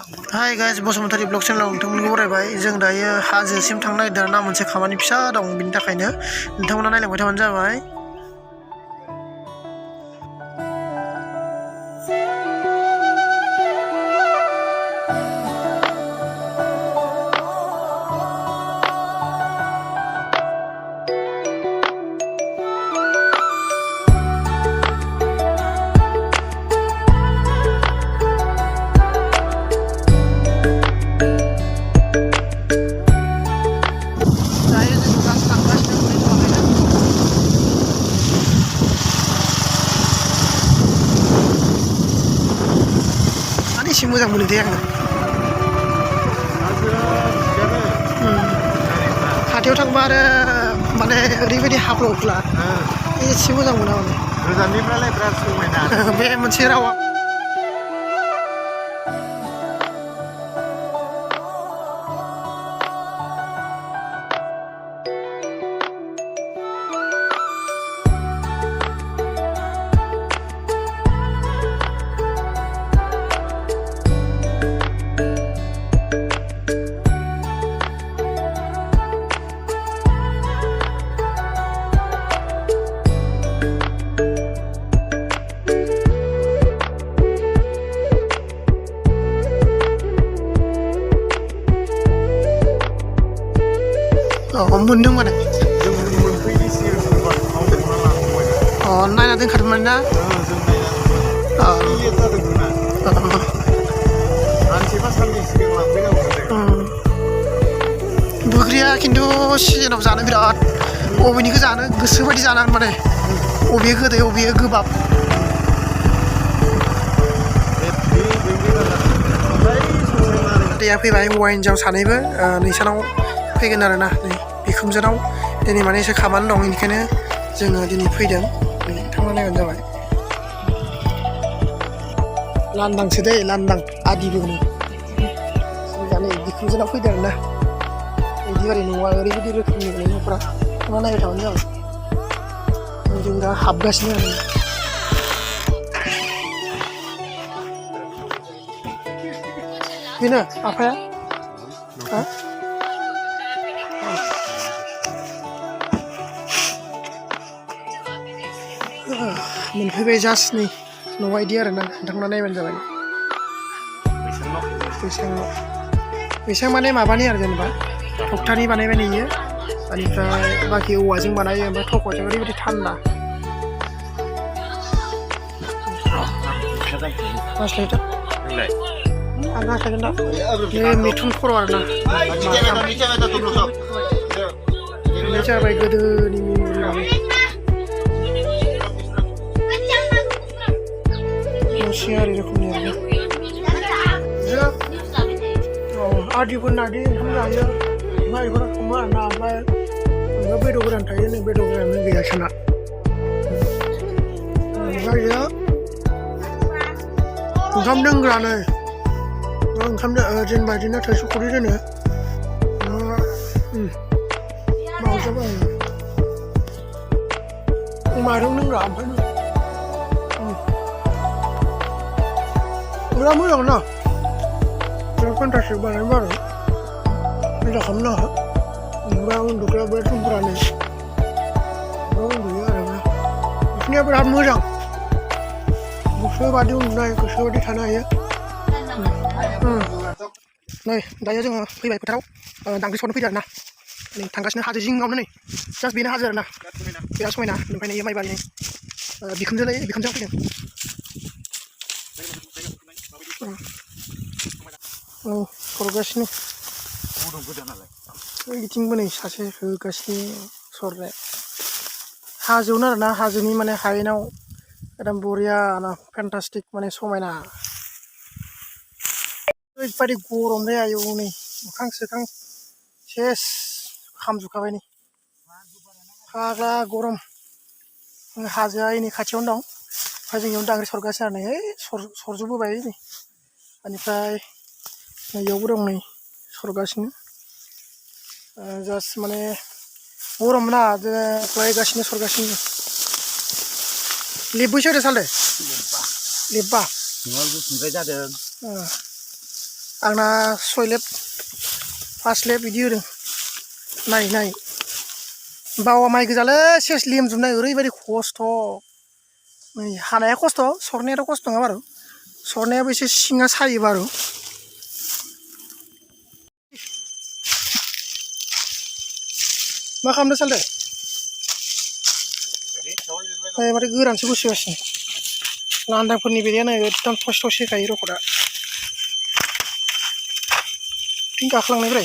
Hi guys, Basumatary blog चेनेलाव नोंथांमोनखौ बरायबाय। जों दायो हाजोसिम थांनो नागिरदों ना मोनसे खामानि फिसा दं, बिनि थाखायनो नोंथांमोना नायलांबाय थाबानो जाबाय। एसे मोजां मोनो दे आङो। खाथियाव थांबा आरो माने ओरैबायदि हाब्रबला एसे मोजां मोना माने। गोजाननिफ्रायलाय बिराद समायना बे मोनसे रावा। मोनदों माने नायना दोनखादोंमोन ना बोग्रिया खिन्थु सिजोनाव जानो बिराद अबेनिखौ जानो गोसो बायदि जानो माने अबे गोदै अबे गोबाब। दैया फैबाय हौवा हिन्जाव सानैबो नैसानाव फैगोन आरो ना बिखुनजोनाव दिनै माने एसे खामानि दं, बेनिखायनो जोङो दिनै फैदों। नोंथांमोना नायबानो जाबाय। लांदांसो दै, लांदां आदिबो होनो। नै बिखुनजोनाव फैदों आरो ना बिदि बारै न'आ ओरैबायदि रोखोमनि माने न'फ्रा नोंथाङा नायबाय थाबानो जाबाय। जों दा हाबगासिनो आरो बेनो आफाया मोनफैबाय जास्ट नै न'आ इदि आरो ना नोंथांमोना नायबानो जाबाय। बैसां माने माबानि आरो जेनेबा थखथानि बानायबाय नुयो, बेनिफ्राय बाखि औवाजों बानायो, ओमफ्राय थख'जों ओरैबायदि थान्दा। आं गाखोगोन दा बे मिथुन खर' आरो ना बे जाबाय गोदोनि मेम'रि न'सिङारि रोखोमनि आरो आदिफोरना दि ओंखाम जायो, ओमफ्राय बेफोर सङो आरो ना, ओमफ्राय बेदर गोरान थायो, नों बेदर गोरान गैया सोना। ओमफ्राय ओंखाम दोनग्रानो ओंखाम जेनेबा बिदिनो थोरसि खुरै दोनो माबाजों माइरं लोंग्रा। ओमफ्राय बिराद मोजां ना, बिराद फेन्टास्टिक बानायबाय आरो मोजां खालामनो नाङा। ओमफ्राय उन्दुग्रा बे रुमफोरानो उन्दुयो आरो बिसोरनिया बिराद मोजां, गोसोबादि उन्दुनाय गोसोबादि थानो हायो। नै दायो जोङो फैबाय फोथाराव दांग्रि सरनो फैदों आरो ना, नै थांगासिनो हाजो जिङावनो, नै जास्ट बेनो हाजो आरो ना, बिराद समायना। ओमफ्राय नै माइ बारि बिखुनजोआ फैदों। सरगासिनो बिथिंबो नै सासे होगासिनो सरनाय हाजोआवनो आरो ना, हाजोनि माने हायेनाव एकदम बरिया ना, फेन्टास्टिक माने समायना। ओरैबायदि गरम लै आयौ, नै मोखां सोखां सेस खामजोबखाबाय नै फाग्ला गरम। हाजोआ नै खाथियावनो दं, ओमफ्राय जोंनियावनो दांग्रि सरगासिनो आरो नै सरजोबबोबाय नै, बेनिफ्राय नैयावबो दं नै सरगासिनो। जास्ट माने गरम ना फरायगासिनो सरगासिनो। लेबबोसो आरो साले लेबबा न'आव गुसुद्राय जादों। आंना 6 लेब 5 लेब बिदि होदों नायै बावा माइ गोजालै सेस लेमजोबनाय ओरैबायदि खस्थ' नै हानाया खस्थ' सरनायाथ' खस्थ' नङा बारु सरनायाबो एसे सिङा सायो बारु मा खालामदों सालथे माथो गोरानसो बोसोगासिनो लांदांफोरनि बेरेया नै एकदम थस थस होखायो रकदा फिन गाखोलांनाय ब्रा